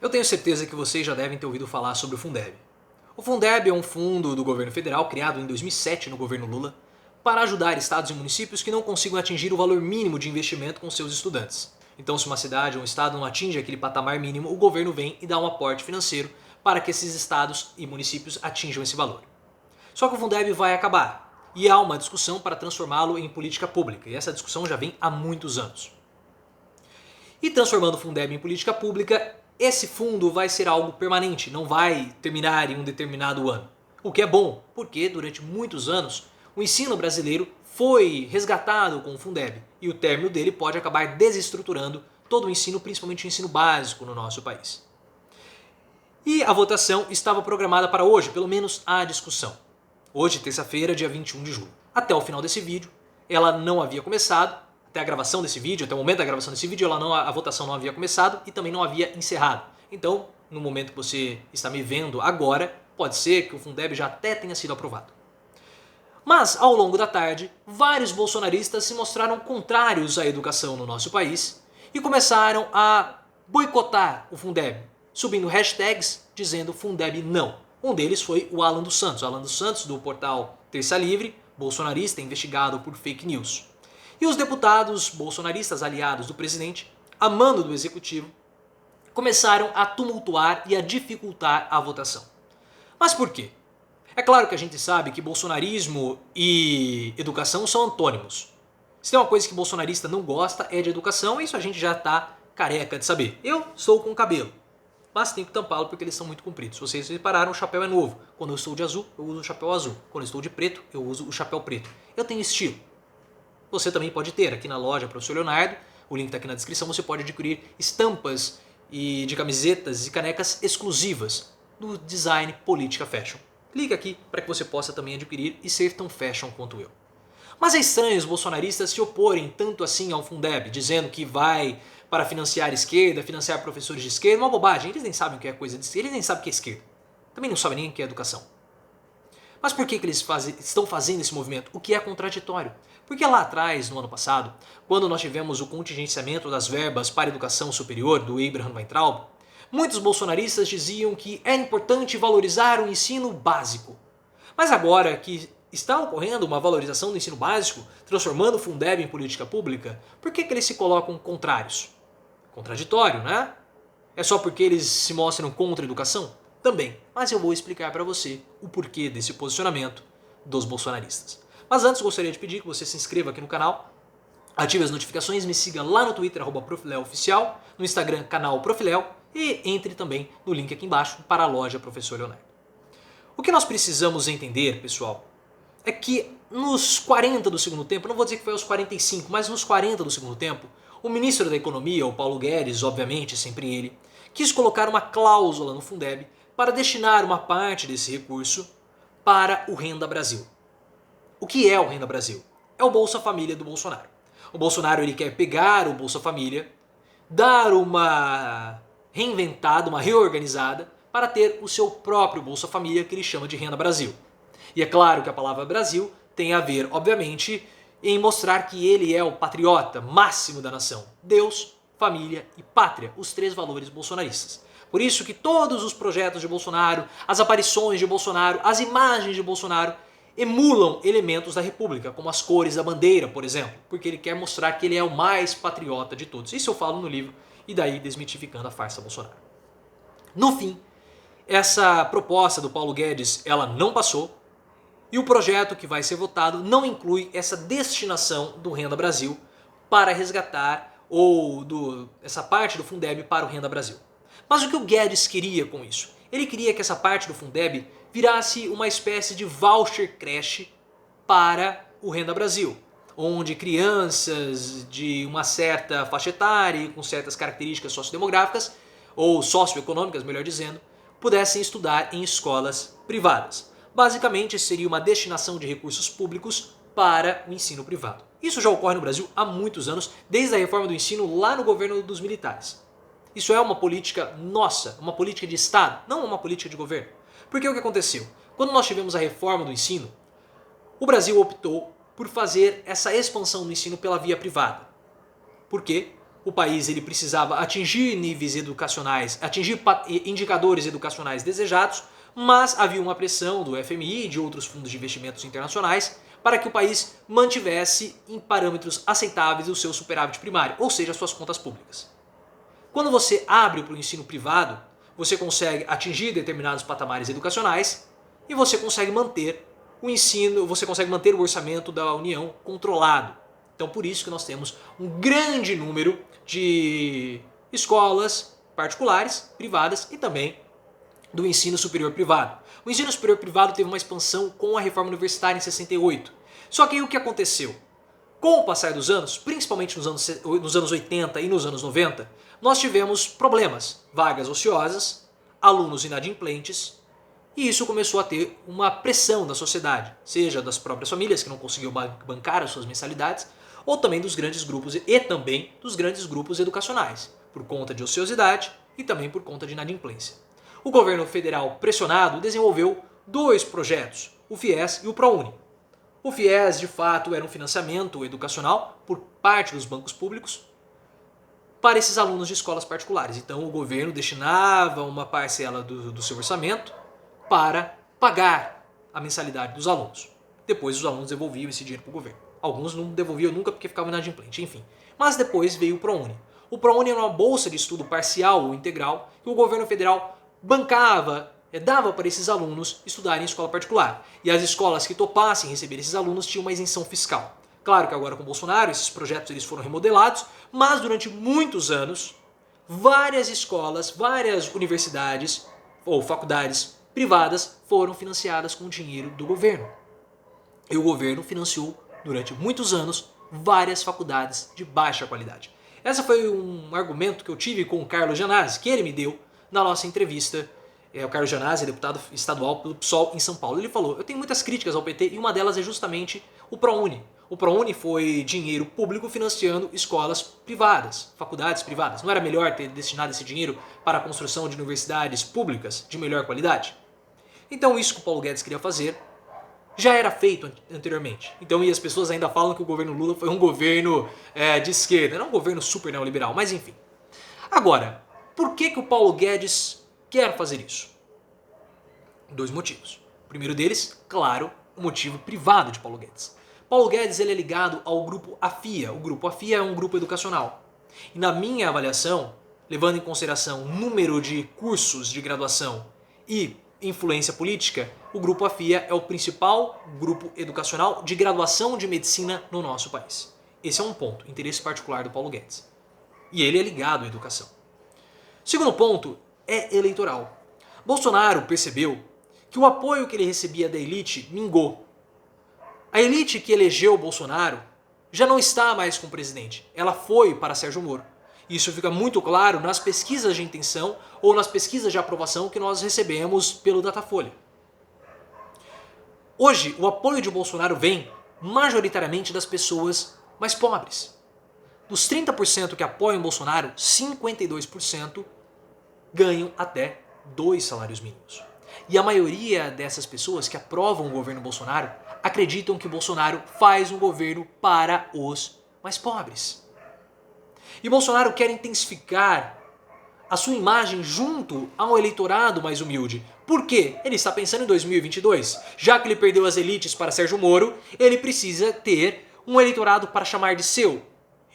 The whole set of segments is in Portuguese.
Eu tenho certeza que vocês já devem ter ouvido falar sobre o Fundeb. O Fundeb é um fundo do governo federal criado em 2007 no governo Lula para ajudar estados e municípios que não consigam atingir o valor mínimo de investimento com seus estudantes. Então, se uma cidade ou um estado não atinge aquele patamar mínimo, o governo vem e dá um aporte financeiro para que esses estados e municípios atinjam esse valor. Só que o Fundeb vai acabar e há uma discussão para transformá-lo em política pública, e essa discussão já vem há muitos anos. E transformando o Fundeb em política pública, esse fundo vai ser algo permanente, não vai terminar em um determinado ano. O que é bom, porque durante muitos anos o ensino brasileiro foi resgatado com o Fundeb e o término dele pode acabar desestruturando todo o ensino, principalmente o ensino básico no nosso país. E a votação estava programada para hoje, pelo menos a discussão. Hoje, terça-feira, dia 21 de julho. Até o final desse vídeo, ela não havia começado, até a gravação desse vídeo, até o momento da gravação desse vídeo, a votação não havia começado e também não havia encerrado. Então, no momento que você está me vendo agora, pode ser que o Fundeb já até tenha sido aprovado. Mas, ao longo da tarde, vários bolsonaristas se mostraram contrários à educação no nosso país e começaram a boicotar o Fundeb, subindo hashtags dizendo Fundeb não. Um deles foi o Alan dos Santos do portal Terça Livre, bolsonarista investigado por fake news. E os deputados bolsonaristas aliados do presidente, a mando do executivo, começaram a tumultuar e a dificultar a votação. Mas por quê? É claro que a gente sabe que bolsonarismo e educação são antônimos. Se tem uma coisa que bolsonarista não gosta é de educação, e isso a gente já está careca de saber. Eu sou com cabelo, mas tenho que tampá-lo porque eles são muito compridos. Se vocês repararam, o chapéu é novo. Quando eu estou de azul, eu uso o chapéu azul. Quando eu estou de preto, eu uso o chapéu preto. Eu tenho estilo. Você também pode ter aqui na loja Professor Leonardo, o link está aqui na descrição, você pode adquirir estampas de camisetas e canecas exclusivas do design Política Fashion. Clique aqui para que você possa também adquirir e ser tão fashion quanto eu. Mas é estranho os bolsonaristas se oporem tanto assim ao Fundeb, dizendo que vai para financiar a esquerda, financiar professores de esquerda, uma bobagem, eles nem sabem o que é coisa de esquerda, eles nem sabem o que é esquerda. Também não sabem nem o que é educação. Mas por que eles estão fazendo esse movimento? O que é contraditório? Porque lá atrás, no ano passado, quando nós tivemos o contingenciamento das verbas para a educação superior do Abraham Weintraub, muitos bolsonaristas diziam que é importante valorizar o ensino básico. Mas agora que está ocorrendo uma valorização do ensino básico, transformando o Fundeb em política pública, por que eles se colocam contrários? Contraditório, né? É só porque eles se mostram contra a educação? Também, mas eu vou explicar para você o porquê desse posicionamento dos bolsonaristas. Mas antes gostaria de pedir que você se inscreva aqui no canal, ative as notificações, me siga lá no Twitter, @profileo_oficial, no Instagram, canal Profileo, e entre também no link aqui embaixo para a loja Professor Leonardo. O que nós precisamos entender, pessoal, é que nos 40 do segundo tempo, não vou dizer que foi aos 45, mas nos 40 do segundo tempo, o ministro da Economia, o Paulo Guedes, obviamente, sempre ele, quis colocar uma cláusula no Fundeb para destinar uma parte desse recurso para o Renda Brasil. O que é o Renda Brasil? É o Bolsa Família do Bolsonaro. O Bolsonaro ele quer pegar o Bolsa Família, dar uma reinventada, uma reorganizada, para ter o seu próprio Bolsa Família, que ele chama de Renda Brasil. E é claro que a palavra Brasil tem a ver, obviamente, em mostrar que ele é o patriota máximo da nação. Deus, família e pátria, os três valores bolsonaristas. Por isso que todos os projetos de Bolsonaro, as aparições de Bolsonaro, as imagens de Bolsonaro emulam elementos da República, como as cores da bandeira, por exemplo, porque ele quer mostrar que ele é o mais patriota de todos. Isso eu falo no livro, e daí desmitificando a farsa Bolsonaro. No fim, essa proposta do Paulo Guedes, ela não passou, e o projeto que vai ser votado não inclui essa destinação do Renda Brasil para resgatar, essa parte do Fundeb para o Renda Brasil. Mas o que o Guedes queria com isso? Ele queria que essa parte do Fundeb virasse uma espécie de voucher creche para o Renda Brasil, onde crianças de uma certa faixa etária e com certas características sociodemográficas, ou socioeconômicas, melhor dizendo, pudessem estudar em escolas privadas. Basicamente, seria uma destinação de recursos públicos para o ensino privado. Isso já ocorre no Brasil há muitos anos, desde a reforma do ensino lá no governo dos militares. Isso é uma política nossa, uma política de Estado, não uma política de governo. Porque o que aconteceu? Quando nós tivemos a reforma do ensino, o Brasil optou por fazer essa expansão do ensino pela via privada. Porque o país ele precisava atingir níveis educacionais, atingir indicadores educacionais desejados, mas havia uma pressão do FMI e de outros fundos de investimentos internacionais para que o país mantivesse em parâmetros aceitáveis o seu superávit primário, ou seja, as suas contas públicas. Quando você abre para o ensino privado, você consegue atingir determinados patamares educacionais e você consegue manter o ensino, você consegue manter o orçamento da União controlado. Então por isso que nós temos um grande número de escolas particulares, privadas e também do ensino superior privado. O ensino superior privado teve uma expansão com a reforma universitária em 68. Só que aí o que aconteceu? Com o passar dos anos, principalmente nos anos 80 e nos anos 90, nós tivemos problemas, vagas ociosas, alunos inadimplentes, e isso começou a ter uma pressão da sociedade, seja das próprias famílias que não conseguiam bancar as suas mensalidades, ou também dos grandes grupos e também dos grandes grupos educacionais, por conta de ociosidade e também por conta de inadimplência. O governo federal pressionado desenvolveu dois projetos, o FIES e o ProUni. O FIES, de fato, era um financiamento educacional por parte dos bancos públicos para esses alunos de escolas particulares. Então o governo destinava uma parcela do seu orçamento para pagar a mensalidade dos alunos. Depois os alunos devolviam esse dinheiro para o governo. Alguns não devolviam nunca porque ficavam inadimplentes, enfim. Mas depois veio o ProUni. O ProUni era uma bolsa de estudo parcial ou integral que o governo federal bancava, dava para esses alunos estudarem em escola particular. E as escolas que topassem receber esses alunos tinham uma isenção fiscal. Claro que agora com o Bolsonaro esses projetos eles foram remodelados, mas durante muitos anos várias escolas, várias universidades ou faculdades privadas foram financiadas com o dinheiro do governo. E o governo financiou durante muitos anos várias faculdades de baixa qualidade. Esse foi um argumento que eu tive com o Carlos Gianazzi, que ele me deu na nossa entrevista. O Carlos Gianazzi é deputado estadual pelo PSOL em São Paulo. Ele falou, eu tenho muitas críticas ao PT e uma delas é justamente o ProUni. O ProUni foi dinheiro público financiando escolas privadas, faculdades privadas. Não era melhor ter destinado esse dinheiro para a construção de universidades públicas de melhor qualidade? Então isso que o Paulo Guedes queria fazer já era feito anteriormente. Então, e as pessoas ainda falam que o governo Lula foi um governo de esquerda, não um governo super neoliberal, mas enfim. Agora, por que o Paulo Guedes quer fazer isso? Dois motivos. O primeiro deles, claro, o motivo privado de Paulo Guedes. Paulo Guedes ele é ligado ao grupo AFIA. O grupo AFIA é um grupo educacional. E na minha avaliação, levando em consideração o número de cursos de graduação e influência política, o grupo AFIA é o principal grupo educacional de graduação de medicina no nosso país. Esse é um ponto, interesse particular do Paulo Guedes. E ele é ligado à educação. Segundo ponto é eleitoral. Bolsonaro percebeu que o apoio que ele recebia da elite mingou. A elite que elegeu o Bolsonaro já não está mais com o presidente. Ela foi para Sérgio Moro. Isso fica muito claro nas pesquisas de intenção ou nas pesquisas de aprovação que nós recebemos pelo Datafolha. Hoje, o apoio de Bolsonaro vem majoritariamente das pessoas mais pobres. Dos 30% que apoiam Bolsonaro, 52% ganham até 2 salários mínimos. E a maioria dessas pessoas que aprovam o governo Bolsonaro acreditam que Bolsonaro faz um governo para os mais pobres. E Bolsonaro quer intensificar a sua imagem junto ao eleitorado mais humilde. Por quê? Ele está pensando em 2022. Já que ele perdeu as elites para Sérgio Moro, ele precisa ter um eleitorado para chamar de seu.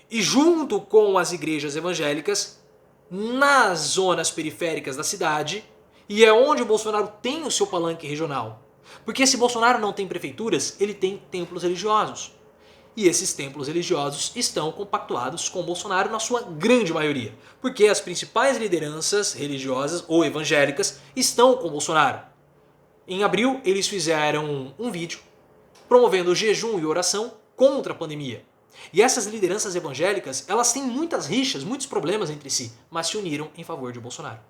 E junto com as igrejas evangélicas, nas zonas periféricas da cidade, e é onde o Bolsonaro tem o seu palanque regional. Porque se Bolsonaro não tem prefeituras, ele tem templos religiosos. E esses templos religiosos estão compactuados com Bolsonaro na sua grande maioria. Porque as principais lideranças religiosas ou evangélicas estão com Bolsonaro. Em abril, eles fizeram um vídeo promovendo jejum e oração contra a pandemia. E essas lideranças evangélicas, elas têm muitas rixas, muitos problemas entre si, mas se uniram em favor de Bolsonaro.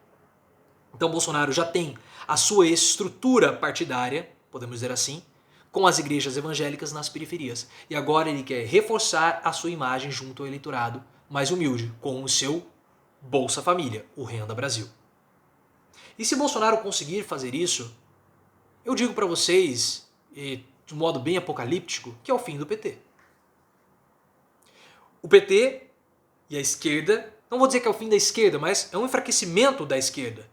Então Bolsonaro já tem a sua estrutura partidária, podemos dizer assim, com as igrejas evangélicas nas periferias. E agora ele quer reforçar a sua imagem junto ao eleitorado mais humilde, com o seu Bolsa Família, o Renda Brasil. E se Bolsonaro conseguir fazer isso, eu digo para vocês, de modo bem apocalíptico, que é o fim do PT. O PT E a esquerda, não vou dizer que é o fim da esquerda, mas é um enfraquecimento da esquerda.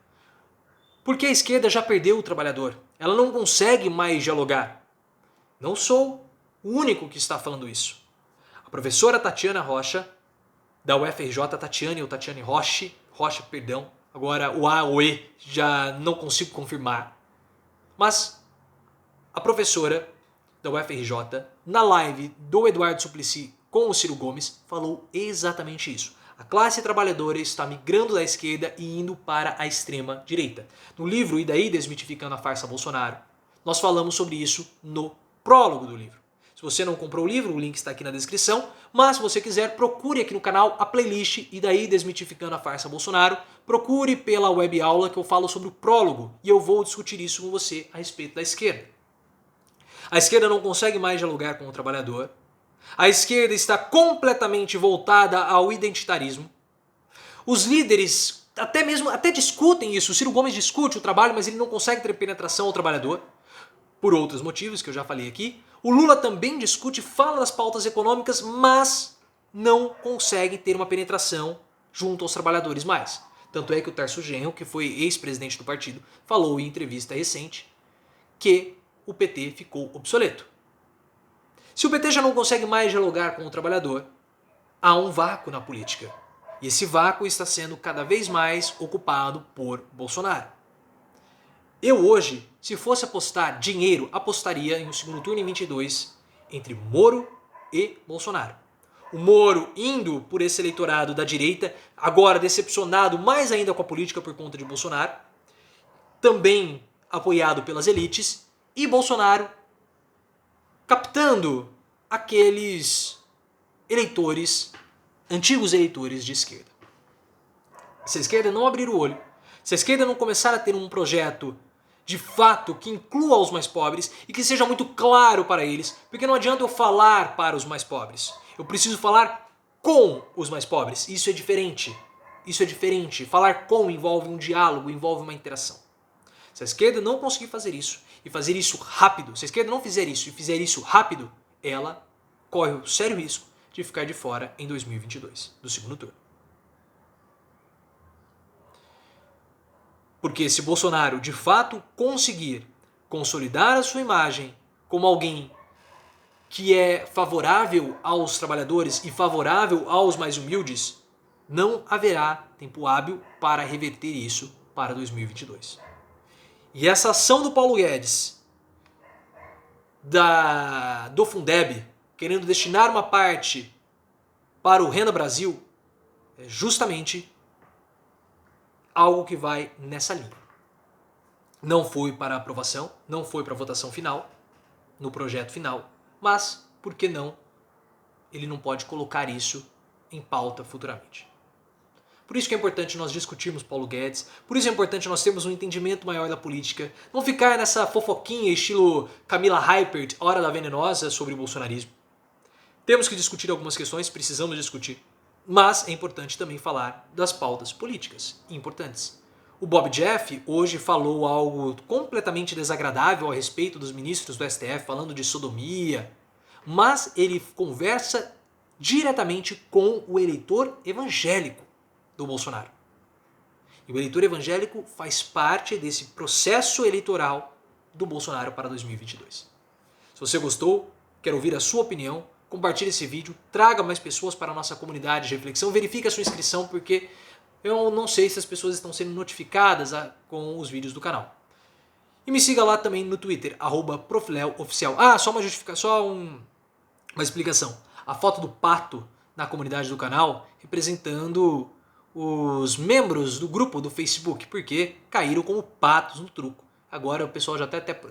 Porque a esquerda já perdeu o trabalhador. Ela não consegue mais dialogar. Não sou o único que está falando isso. A professora Tatiana Rocha, da UFRJ, Tatiane Rocha, perdão. Agora o A ou E já não consigo confirmar. Mas a professora da UFRJ, na live do Eduardo Suplicy com o Ciro Gomes, falou exatamente isso. A classe trabalhadora está migrando da esquerda e indo para a extrema direita. No livro E daí Desmitificando a Farsa Bolsonaro, nós falamos sobre isso no prólogo do livro. Se você não comprou o livro, o link está aqui na descrição, mas se você quiser, procure aqui no canal a playlist E daí Desmitificando a Farsa Bolsonaro, procure pela web aula que eu falo sobre o prólogo e eu vou discutir isso com você a respeito da esquerda. A esquerda não consegue mais dialogar com o trabalhador. A esquerda está completamente voltada ao identitarismo. Os líderes até discutem isso. O Ciro Gomes discute o trabalho, mas ele não consegue ter penetração ao trabalhador, por outros motivos que eu já falei aqui. O Lula também discute, fala das pautas econômicas, mas não consegue ter uma penetração junto aos trabalhadores mais. Tanto é que o Tarso Genro, que foi ex-presidente do partido, falou em entrevista recente que o PT ficou obsoleto. Se o PT já não consegue mais dialogar com o trabalhador, há um vácuo na política. E esse vácuo está sendo cada vez mais ocupado por Bolsonaro. Eu hoje, se fosse apostar dinheiro, apostaria em um segundo turno em 22 entre Moro e Bolsonaro. O Moro indo por esse eleitorado da direita, agora decepcionado mais ainda com a política por conta de Bolsonaro, também apoiado pelas elites, e Bolsonaro captando aqueles eleitores, antigos eleitores de esquerda. Se a esquerda não abrir o olho, se a esquerda não começar a ter um projeto de fato que inclua os mais pobres e que seja muito claro para eles, porque não adianta eu falar para os mais pobres, eu preciso falar com os mais pobres. Isso é diferente. Isso é diferente. Falar com envolve um diálogo, envolve uma interação. Se a esquerda não conseguir fazer isso e fazer isso rápido, se a esquerda não fizer isso e fizer isso rápido, ela corre o sério risco de ficar de fora em 2022, do segundo turno. Porque se Bolsonaro de fato conseguir consolidar a sua imagem como alguém que é favorável aos trabalhadores e favorável aos mais humildes, não haverá tempo hábil para reverter isso para 2022. E essa ação do Paulo Guedes, do Fundeb, querendo destinar uma parte para o Renda Brasil, é justamente algo que vai nessa linha. Não foi para aprovação, não foi para votação final, no projeto final, mas, por que não, ele não pode colocar isso em pauta futuramente. Por isso que é importante nós discutirmos Paulo Guedes, por isso é importante nós termos um entendimento maior da política, não ficar nessa fofoquinha estilo Camila Heipert, Hora da Venenosa, sobre o bolsonarismo. Temos que discutir algumas questões, precisamos discutir, mas é importante também falar das pautas políticas importantes. O Bob Jeff hoje falou algo completamente desagradável a respeito dos ministros do STF, falando de sodomia, mas ele conversa diretamente com o eleitor evangélico do Bolsonaro. E o eleitor evangélico faz parte desse processo eleitoral do Bolsonaro para 2022. Se você gostou, quero ouvir a sua opinião, compartilhe esse vídeo, traga mais pessoas para a nossa comunidade de reflexão, verifique a sua inscrição, porque eu não sei se as pessoas estão sendo notificadas com os vídeos do canal. E me siga lá também no Twitter, @profleoficial. Uma explicação. A foto do pato na comunidade do canal representando os membros do grupo do Facebook, porque caíram como patos no truco. Agora o pessoal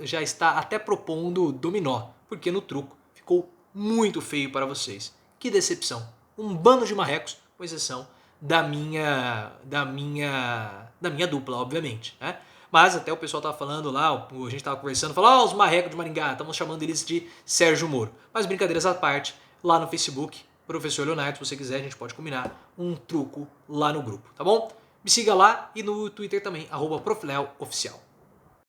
já está até propondo dominó, porque no truco ficou muito feio para vocês. Que decepção. Um bando de marrecos, com exceção da minha dupla, obviamente, né? Mas até o pessoal tava falando lá, a gente tava conversando, falou, os marrecos de Maringá, estamos chamando eles de Sérgio Moro. Mas brincadeiras à parte, lá no Facebook, Professor Leonardo, se você quiser, a gente pode combinar um truco lá no grupo, tá bom? Me siga lá e no Twitter também, @profleoficial.